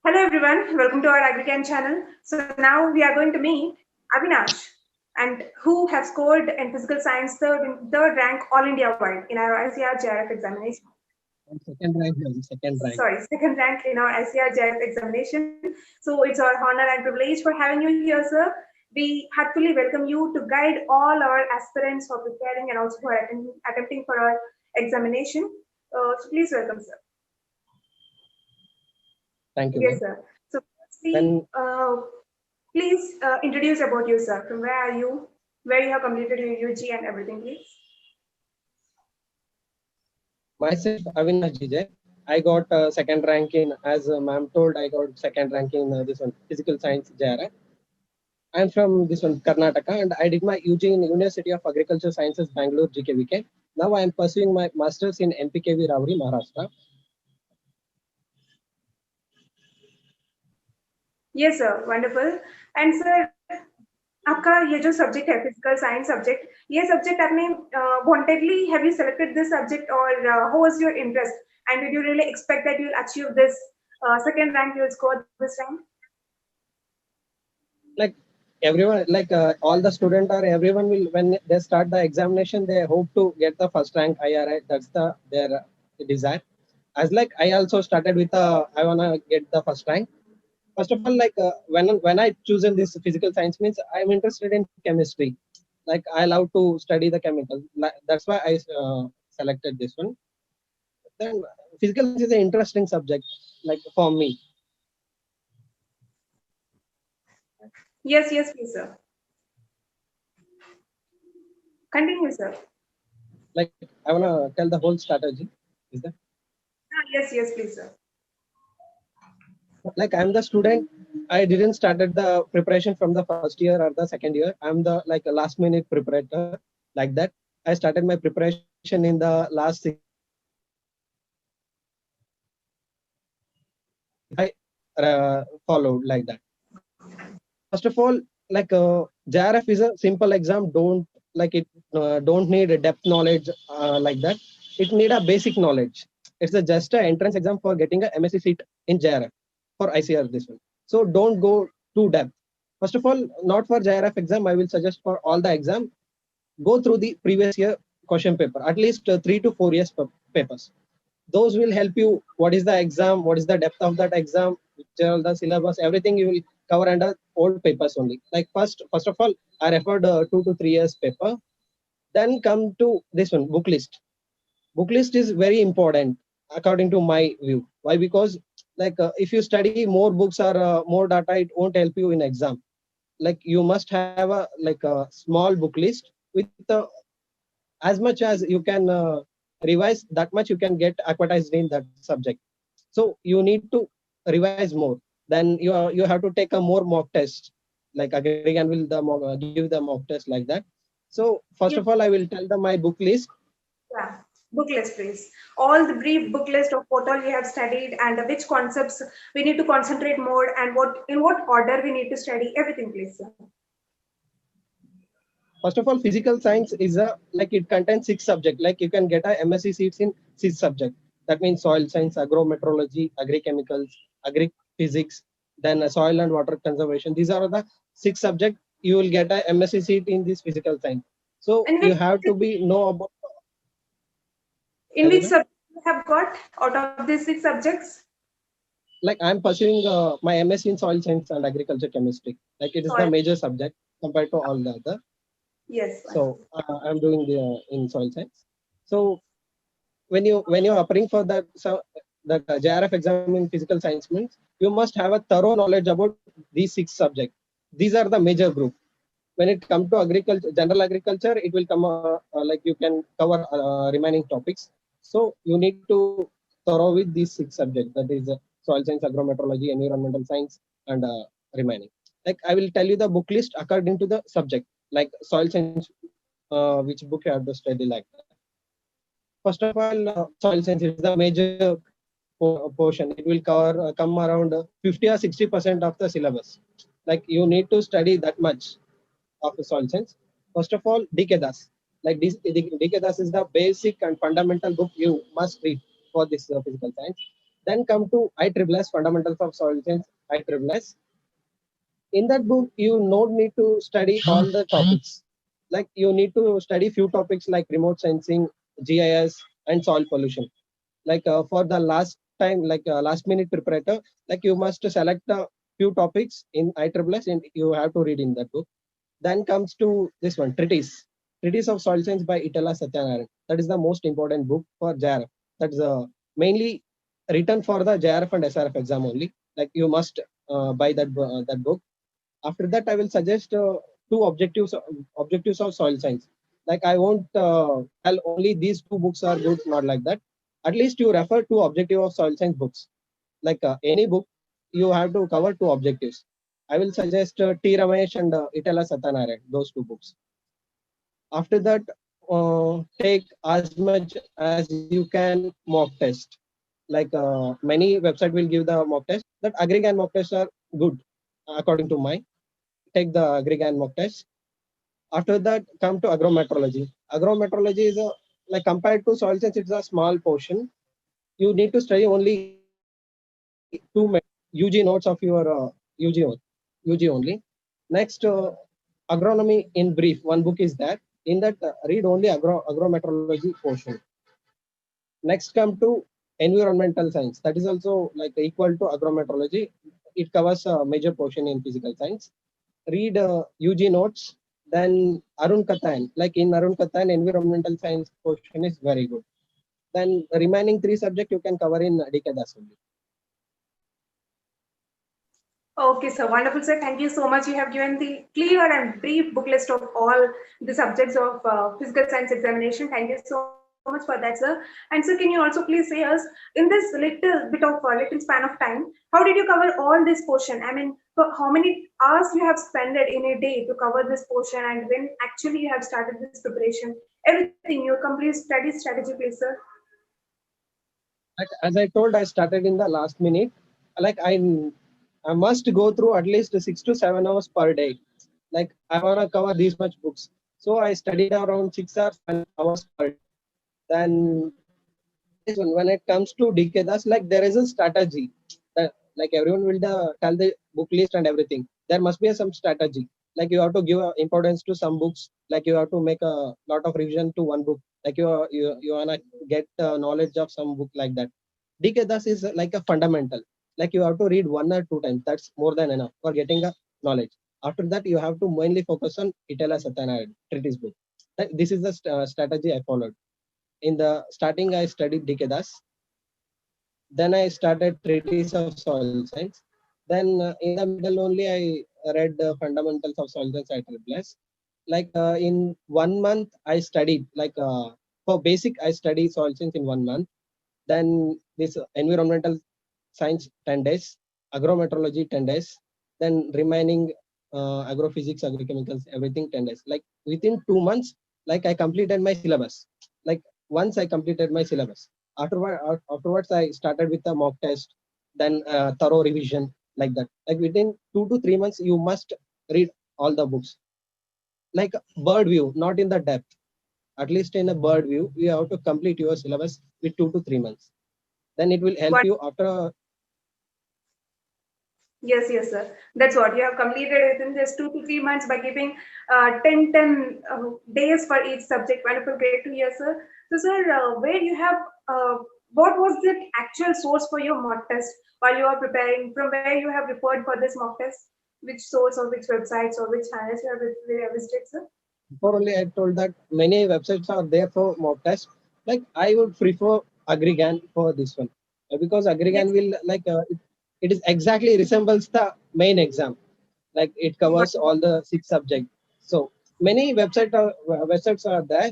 Hello everyone, welcome to our AgriCan channel. So now we are going to meet Avinash, and who have scored in physical science third rank all India wide in our ICR JRF examination. Second rank, second rank. Sorry, second rank in our ICR JRF examination. So it's our honor and privilege for having you here, sir. We heartily welcome you to guide all our aspirants for preparing and also for attempting for our examination. So please welcome, sir. Thank you, Yes, ma'am. sir. So firstly, Then please introduce about yourself. From where are you? Where you have completed your UG and everything, please. myself, Avinash Jijay, I got second rank in, as ma'am told, I got second rank in this one, physical science JRF. I'm from this one, Karnataka, and I did my UG in University of Agriculture Sciences, Bangalore, GKVK. Now I am pursuing my master's in MPKV Ravuri, Maharashtra. Yes, sir. Wonderful. And sir, आपका ये जो subject है physical science subject, ये subject आपने wantedly have you selected this subject or how was your interest and did you really expect that you'll achieve this second rank, you'll score this rank? Like everyone, like all the student or everyone will, when they start the examination, they hope to get the first rank IRI. That's their desire. As like I also started with I wanna get the first rank. First of all, like when I chosen this physical science means I'm interested in chemistry. Like I love to study the chemical. That's why I selected this one. Then physical science is an interesting subject, like for me. Yes, please, sir. Continue, sir. Like I wanna tell the whole strategy. Is that Yes, please, sir. like I'm the student? I didn't started the preparation from the first year or the second year. I'm the like a last minute preparator, like that. I started my preparation in the last 6 months. I followed like that. First of all, like JRF is a simple exam. Don't like it. Don't need a depth knowledge like that. It need a basic knowledge. It's just an entrance exam for getting a MSc seat in JRF for ICR this one. So don't go too depth. First of all, not for JRF exam. I will suggest for all the exam, go through the previous year question paper, at least 3 to 4 years papers. Those will help you. What is the exam? What is the depth of that exam? Which are the syllabus? Everything you will cover under old papers only. Like first of all, I referred 2 to 3 years paper. Then come to this one, book list. Book list is very important according to my view. Why? Because like if you study more books or more data, it won't help you in exam. Like you must have a like a small book list with as much as you can revise, that much you can get acquitized in that subject. So you need to revise more. Then you have to take a more mock test. Like again will give the mock test like that. So first of Yes. all, I will tell them my book list. Yeah, book list, please. All the brief book list of what all we have studied and which concepts we need to concentrate more and what in what order we need to study. Everything, please, sir. First of all, physical science is a like it contains 6 subjects. Like you can get a MSc seats in 6 subjects. That means soil science, agrometeorology, agri-chemicals, agri-physics, then soil and water conservation. These are the 6 subjects you will get a MSc seat in this physical science. So And you have to be know about. in which Everyone. subject you have got out of these 6 subjects? Like I'm pursuing my MSc in soil science and agriculture chemistry. Like it is the Soil. major subject compared to all the other. Yes, So wonderful. I'm doing the in soil science. So when you're applying for that, so that JRF exam in physical science means you must have a thorough knowledge about these 6 subjects. These are the major group. When it comes to agriculture, general agriculture, it will come like you can cover remaining topics. So you need to thorough with these 6 subjects. That is soil science, agrometeorology, environmental science, and remaining. Like I will tell you the book list according to the subject. Like soil science, which book you have to study like that. First of all, soil science is the major portion. It will cover come around 50 or 60% of the syllabus. Like you need to study that much of the soil science. First of all, DK Das. Like this, DK Das is the basic and fundamental book you must read for this physical science. Then come to ISSS, Fundamentals of Soil Science, ISSS. In that book, you not need to study all the topics. Like you need to study few topics like remote sensing, GIS, and soil pollution. Like for the last time, like last minute preparator, like you must select a few topics in ISSS and you have to read in that book. Then comes to this one, Treatise of Soil Science by Itala Satyanarayan. That is the most important book for JRF. That is mainly written for the JRF and SRF exam only. Like you must buy that book. After that, I will suggest two objectives of soil science. Like I won't tell only these two books are good, not like that. At least you refer to objective of soil science books. Like any book, you have to cover two objectives. I will suggest T. Ramesh and Itala Satyanarayan, those two books. After that, take as much as you can mock test. Like many website will give the mock test. That aggregate mock tests are good according to my. Take the aggregate mock test. After that, come to agrometrology. Agrometrology is a, like compared to soil science, it's a small portion. You need to study only UG notes of your UG only. Next, agronomy in brief. One book is that. In that, read only agrometrology portion. Next, come to environmental science. That is also like equal to agrometrology. It covers a major portion in physical science. Read UG notes. Then Arun Katan, like in Arun Katan, environmental science portion is very good. Then the remaining three subjects you can cover in DK Das only. Okay, sir. Wonderful, sir. Thank you so much. You have given the clear and brief book list of all the subjects of physical science examination. Thank you so much for that, sir. And sir, can you also please say us in this little bit of little span of time, how did you cover all this portion? I mean, for how many hours you have spent it in a day to cover this portion, and when actually you have started this preparation, everything, your complete study strategy, please, sir. Like, as I told, I started in the last minute. Like I must go through at least 6 to 7 hours per day. Like I wanna cover these much books. So I studied around 6 or 7 hours per day. Then this one, when it comes to DK, that's like there is a strategy. Like everyone will tell the book list and everything. There must be some strategy. Like you have to give importance to some books. Like you have to make a lot of revision to one book. Like you wanna get knowledge of some book like that. DK Das is like a fundamental. Like you have to read 1 or 2 times. That's more than enough for getting a knowledge. After that, you have to mainly focus on Itala Satyanarayan treatise book. This is the strategy I followed. In the starting, I studied DK Das. Then I started treatise of soil science. Then in the middle only I read the fundamentals of soil science at ISSS. Like in 1 month I studied, like for basic I studied soil science in 1 month. Then this environmental science 10 days, agrometrology 10 days, then remaining agrophysics, agrochemicals, everything 10 days. Like within 2 months, like I completed my syllabus. Like once I completed my syllabus. Afterwards, I started with the mock test, then thorough revision, like that. Like within 2 to 3 months, you must read all the books. Like bird view, not in the depth. At least in a bird view, you have to complete your syllabus with 2 to 3 months. Then it will help What? you after. Yes, yes, sir. That's what you have completed within just 2 to 3 months by keeping 10 days for each subject. Wonderful, great to hear, sir. So, sir, where you have, what was the actual source for your mock test while you are preparing? From where you have referred for this mock test? Which source or which websites or which channels you have visited, sir? Before only I told that many websites are there for mock test. Like I would prefer Agrigan for this one. Because Agrigan Yes. will like it is exactly resembles the main exam. Like it covers all the 6 subjects. So many websites are there.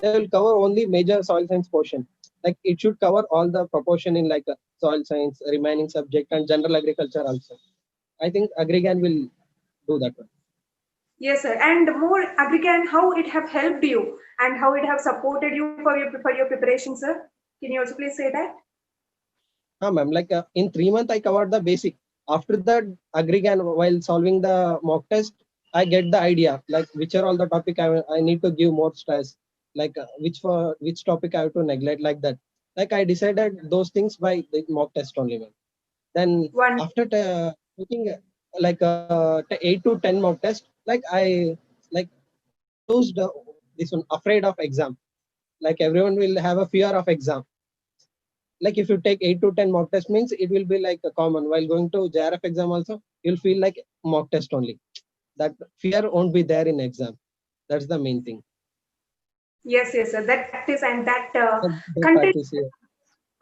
They will cover only major soil science portion. Like it should cover all the proportion in like soil science, remaining subject, and general agriculture also. I think Agrigan will do that one. Yes, sir. And more Agrican, how it have helped you and how it have supported you for your preparation, sir. Can you also please say that? Ma'am, like in 3 months, I covered the basic. After that, Agrigan, while solving the mock test, I get the idea, like which are all the topic I need to give more stress, like which topic I have to neglect, like that. Like I decided those things by the mock test only, ma'am. Then One. after taking like 8 to 10 mock test, like I like used this one afraid of exam. Like everyone will have a fear of exam. Like if you take 8 to 10 mock test means it will be like a common. While going to JRF exam also, you'll feel like mock test only. That fear won't be there in exam. That's the main thing. Yes, yes, sir. That practice and that The content practice here.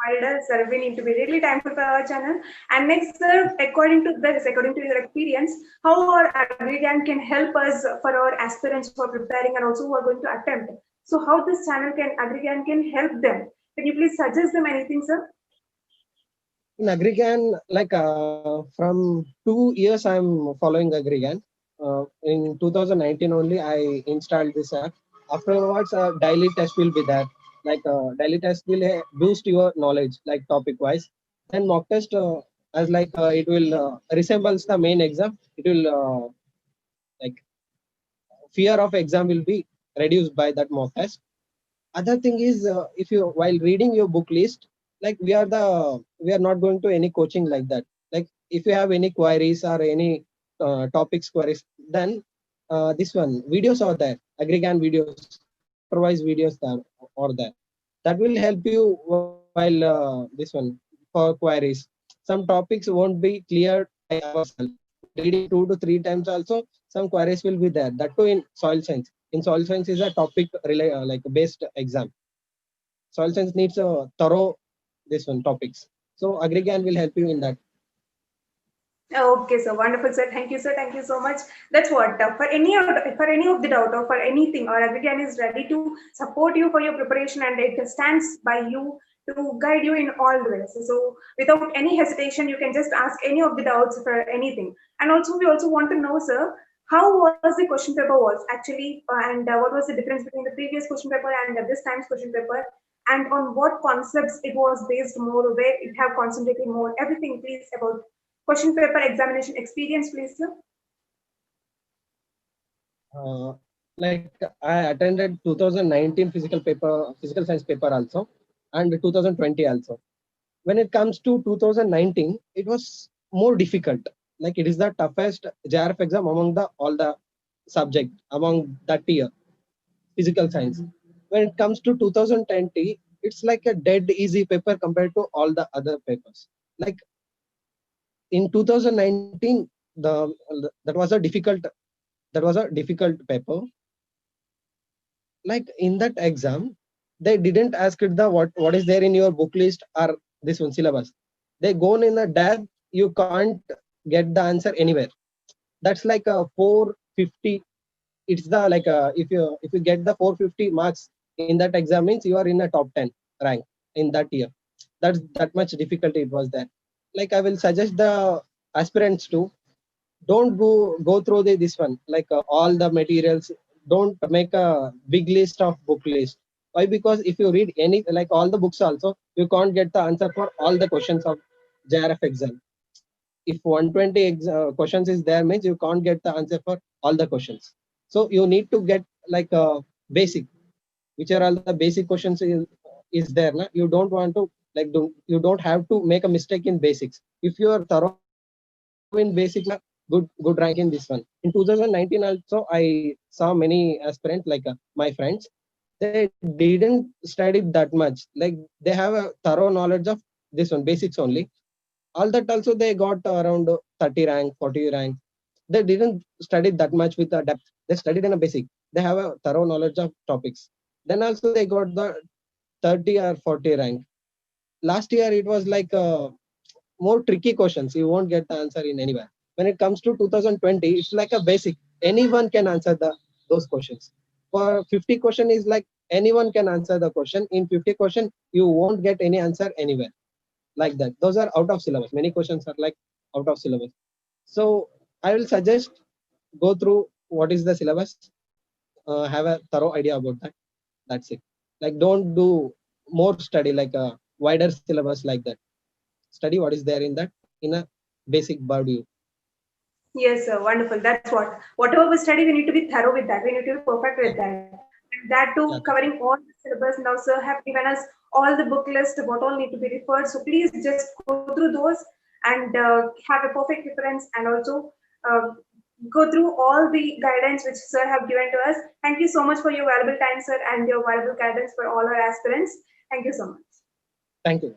providers, sir, we need to be really thankful for our channel. And next, sir, according to your experience, how our AgriGAN can help us for our aspirants for preparing and also who are going to attempt. So how this channel can AgriGAN can help them? Can you please suggest them anything, sir? In AgriGAN, like from 2 years, I'm following AgriGAN. In 2019 only, I installed this app. Afterwards, daily test will be there. Like daily test will boost your knowledge, like topic wise. Then mock test, as like it will resembles the main exam. It will like fear of exam will be reduced by that mock test. Other thing is if you while reading your book list, like we are not going to any coaching like that. Like if you have any queries or any topics queries, then this one videos are there, AgriGAN videos, supervised videos there or there, that will help you while this one for queries. Some topics won't be cleared by ourselves. Reading 2 to 3 times also, some queries will be there. That too in soil science. In soil science is a topic like based exam. Soil science needs a thorough this one topics. So AgriGAN will help you in that. Okay, so wonderful, sir. Thank you, sir. Thank you so much. That's what for any of the doubt or for anything, or Agrigan is ready to support you for your preparation, and it stands by you to guide you in all ways. So without any hesitation, you can just ask any of the doubts for anything. And also, we also want to know, sir, how was the question paper was actually, and what was the difference between the previous question paper and this time's question paper, and on what concepts it was based more, where it have concentrated more. Everything, please, about question paper examination experience, please, sir. Like I attended 2019 physical science paper also, and 2020 also. When it comes to 2019, it was more difficult. Like it is the toughest JRF exam among the all the subject among that year, physical science. When it comes to 2020, it's like a dead easy paper compared to all the other papers. Like in 2019, the that was a difficult paper. Like in that exam, they didn't ask it the what is there in your book list or this one syllabus. They go in the depth, you can't get the answer anywhere. That's like a 450. It's the like if you get the 450 marks in that exam means you are in a top 10 rank in that year. That's that much difficulty it was there. Like I will suggest the aspirants to don't go through this one like all the materials. Don't make a big list of book list. Why? Because if you read any like all the books also, you can't get the answer for all the questions of JRF exam. If 120 questions is there means you can't get the answer for all the questions. So you need to get like a basic, which are all the basic questions is there na? You don't want to like you don't have to make a mistake in basics. If you are thorough in basics na, good rank in this one. In 2019 also I saw many aspirants like my friends, they didn't study that much. Like they have a thorough knowledge of this one basics only. All that also they got around 30 rank 40 rank. They didn't study that much with the depth. They studied in a basic. They have a thorough knowledge of topics. Then also they got the 30 or 40 rank. Last year it was like more tricky questions. You won't get the answer in anywhere. When it comes to 2020, it's like a basic. Anyone can answer those questions. For 50 question is like anyone can answer the question. In 50 question, you won't get any answer anywhere. Like that. Those are out of syllabus. Many questions are like out of syllabus. So I will suggest go through what is the syllabus. Have a thorough idea about that. That's it. Like don't do more study like a wider syllabus like that. Study what is there in that in a basic module. Yes, sir. Wonderful. That's what. Whatever we study, we need to be thorough with that. We need to be perfect Yeah, with that. And that yeah, too, covering all the syllabus now, sir, have given us all the book list, what all need to be referred. So please just go through those and have a perfect reference, and also go through all the guidance which sir have given to us. Thank you so much for your valuable time, sir, and your valuable guidance for all our aspirants. Thank you so much. Thank you.